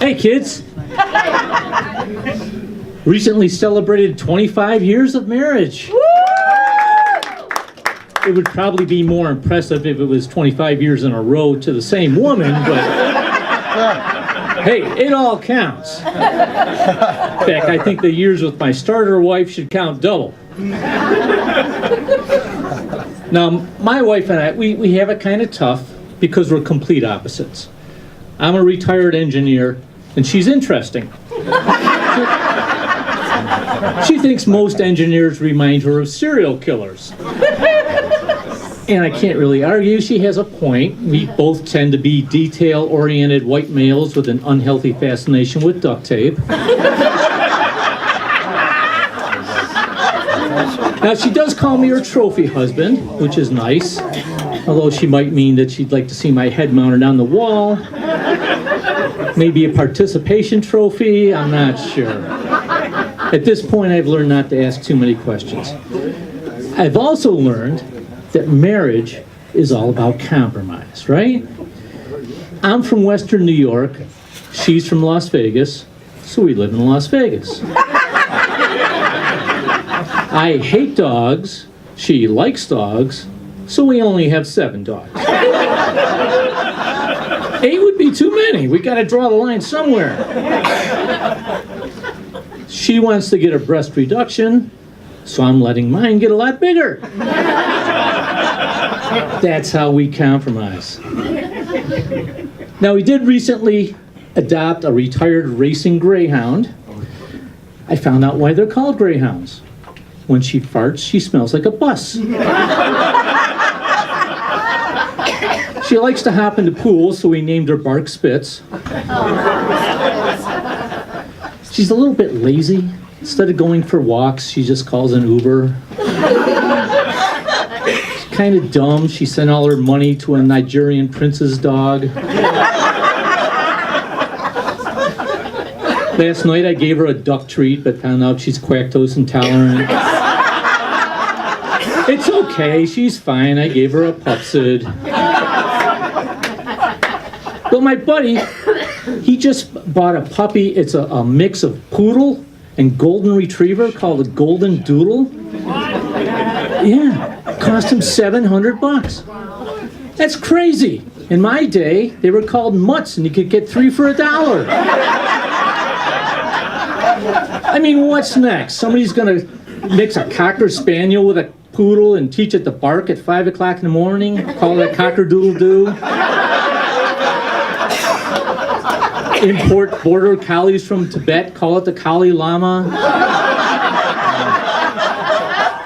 Hey kids! Recently celebrated 25 years of marriage. It would probably be more impressive if it was 25 years in a row to the same woman, but hey, it all counts. In fact, I think the years with my starter wife should count double. Now, my wife and I, we have it kind of tough because we're complete opposites. I'm a retired engineer, and she's interesting. She thinks most engineers remind her of serial killers. And I can't really argue, she has a point. We both tend to be detail-oriented white males with an unhealthy fascination with duct tape. Now, she does call me her trophy husband, which is nice, although she might mean that she'd like to see my head mounted on the wall. Maybe a participation trophy, I'm not sure. At this point, I've learned not to ask too many questions. I've also learned that marriage is all about compromise, right? I'm from Western New York, she's from Las Vegas, so we live in Las Vegas. I hate dogs, she likes dogs, so we only have 7 dogs. 8 would be too many, we gotta draw the line somewhere. She wants to get a breast reduction, so I'm letting mine get a lot bigger. That's how we compromise. Now, we did recently adopt a retired racing greyhound. I found out why they're called greyhounds. When she farts, she smells like a bus. She likes to hop into pools, so we named her Bark Spitz. She's a little bit lazy. Instead of going for walks, she just calls an Uber. She's kind of dumb. She sent all her money to a Nigerian prince's dog. Last night I gave her a duck treat, but found out she's lactose intolerant. It's okay, she's fine. I gave her a Pupsid. But my buddy, he just bought a puppy. It's a mix of poodle and golden retriever called a golden doodle. Yeah, it cost him $700. That's crazy. In my day, they were called mutts, and you could get 3 for $1. I mean, what's next? Somebody's gonna mix a Cocker Spaniel with a poodle and teach it to bark at 5 o'clock in the morning, call it a cocker-doodle-doo. Import border collies from Tibet, call it the Kali Lama.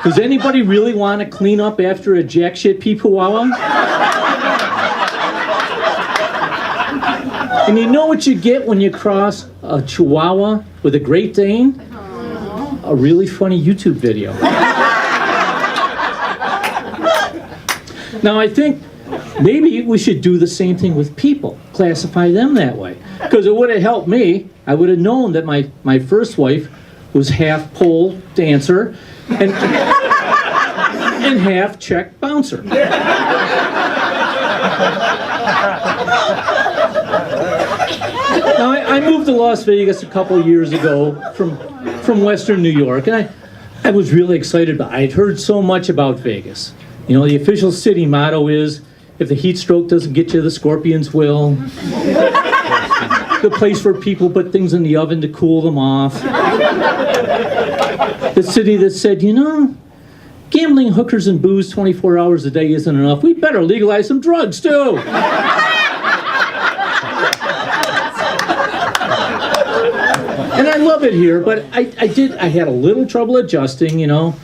Does anybody really want to clean up after a jack shit pee-poo-wawa? And you know what you get when you cross a Chihuahua with a Great Dane? A really funny YouTube video. Now I think maybe we should do the same thing with people, classify them that way. Because it would have helped me. I would have known that my first wife was half pole dancer and half Czech bouncer. Now, I moved to Las Vegas a couple of years ago from Western New York, and I was really excited, but I'd heard so much about Vegas. You know, the official city motto is, if the heat stroke doesn't get you, the scorpions will. The place where people put things in the oven to cool them off. The city that said, you know, gambling, hookers, and booze 24 hours a day isn't enough. We better legalize some drugs, too. And I love it here, but I had a little trouble adjusting, you know.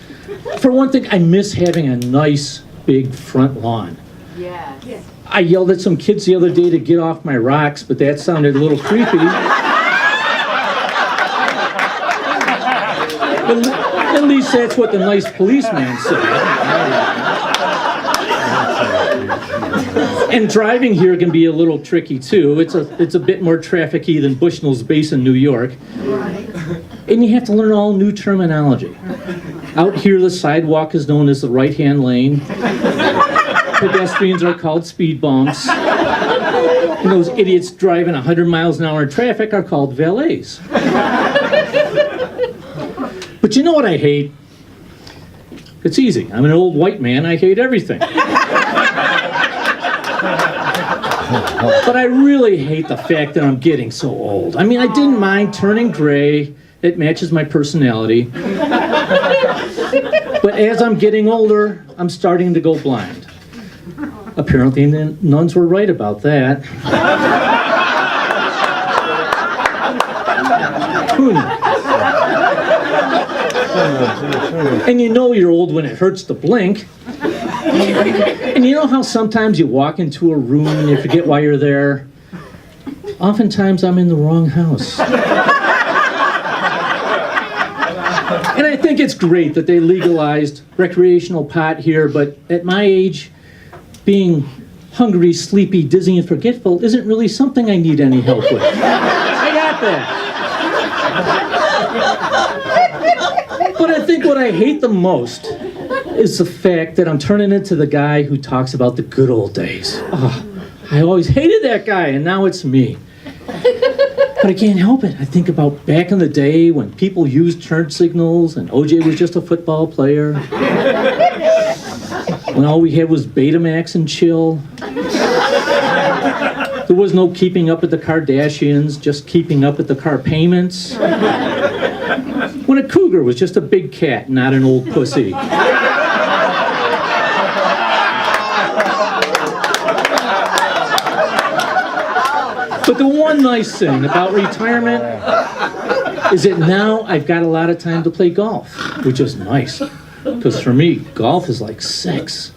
For one thing, I miss having a nice, big front lawn. Yes. I yelled at some kids the other day to get off my rocks, but that sounded a little creepy. At least that's what the nice policeman said. And driving here can be a little tricky too. It's a bit more trafficy than Bushnell's Basin, New York. And you have to learn all new terminology. Out here, the sidewalk is known as the right-hand lane. Pedestrians are called speed bumps. And those idiots driving 100 miles an hour in traffic are called valets. But you know what I hate? It's easy. I'm an old white man. I hate everything. But I really hate the fact that I'm getting so old. I mean, I didn't mind turning gray. It matches my personality. But as I'm getting older, I'm starting to go blind. Apparently, the nuns were right about that. Who knew? And you know you're old when it hurts to blink. And you know how sometimes you walk into a room and you forget why you're there? Oftentimes I'm in the wrong house. And I think it's great that they legalized recreational pot here, but at my age, being hungry, sleepy, dizzy, and forgetful isn't really something I need any help with. I got that. But I think what I hate the most is the fact that I'm turning into the guy who talks about the good old days. Oh, I always hated that guy, and now it's me. But I can't help it. I think about back in the day when people used turn signals and OJ was just a football player. When all we had was Betamax and chill. There was no keeping up with the Kardashians, just keeping up with the car payments. When a cougar was just a big cat, not an old pussy. But the one nice thing about retirement is that now I've got a lot of time to play golf, which is nice. Because for me, golf is like sex.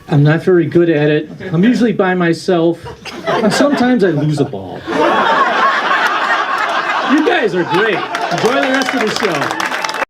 I'm not very good at it. I'm usually by myself. And sometimes I lose a ball. You guys are great. Enjoy the rest of the show.